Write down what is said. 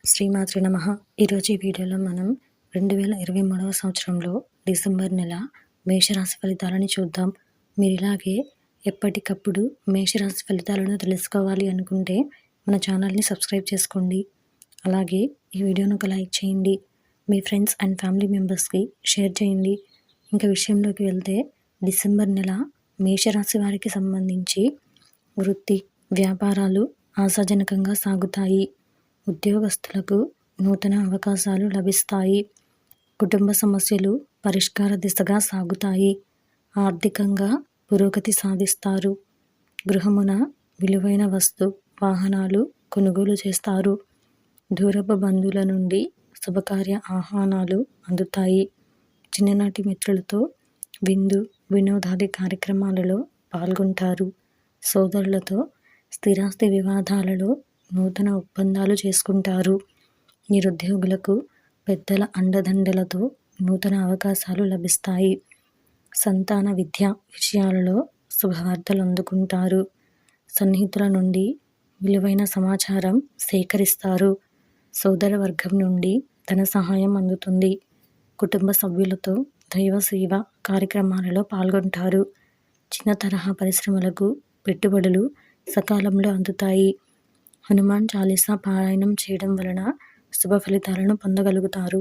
శ్రీమాత్రే నమః. ఈరోజు ఈ వీడియోలో మనం 2023వ సంవత్సరంలో డిసెంబర్ నెల మేషరాశి ఫలితాలని చూద్దాం. మీరు ఇలాగే ఎప్పటికప్పుడు మేషరాశి ఫలితాలను తెలుసుకోవాలి అనుకుంటే మన ఛానల్ని సబ్స్క్రైబ్ చేసుకోండి. అలాగే ఈ వీడియోను ఒక లైక్ చేయండి. మీ ఫ్రెండ్స్ అండ్ ఫ్యామిలీ మెంబర్స్కి షేర్ చేయండి. ఇంకా విషయంలోకి వెళ్తే డిసెంబర్ నెల మేషరాశి వారికి సంబంధించి వృత్తి, వ్యాపారాలు ఆశాజనకంగా సాగుతాయి. ఉద్యోగస్తులకు నూతన అవకాశాలు లభిస్తాయి. కుటుంబ సమస్యలు పరిష్కార దిశగా సాగుతాయి. ఆర్థికంగా పురోగతి సాధిస్తారు. గృహమున విలువైన వాహనాలు కొనుగోలు చేస్తారు. దూరపు బంధువుల నుండి శుభకార్య ఆహ్వానాలు అందుతాయి. చిన్ననాటి మిత్రులతో వినోదాది కార్యక్రమాలలో పాల్గొంటారు. సోదరులతో స్థిరాస్తి వివాదాలలో నూతన ఒప్పందాలు చేసుకుంటారు. నిరుద్యోగులకు పెద్దల అండదండలతో నూతన అవకాశాలు లభిస్తాయి. సంతాన విద్య విషయాలలో శుభవార్తలు అందుకుంటారు. సన్నిహితుల నుండి విలువైన సమాచారం సేకరిస్తారు. సోదర వర్గం నుండి ధన సహాయం అందుతుంది. కుటుంబ సభ్యులతో దైవ సేవ కార్యక్రమాలలో పాల్గొంటారు. చిన్న తరహా పరిశ్రమలకు పెట్టుబడులు సకాలంలో అందుతాయి. హనుమాన్ చాలీసా పారాయణం చేయడం వలన శుభ ఫలితాలను పొందగలుగుతారు.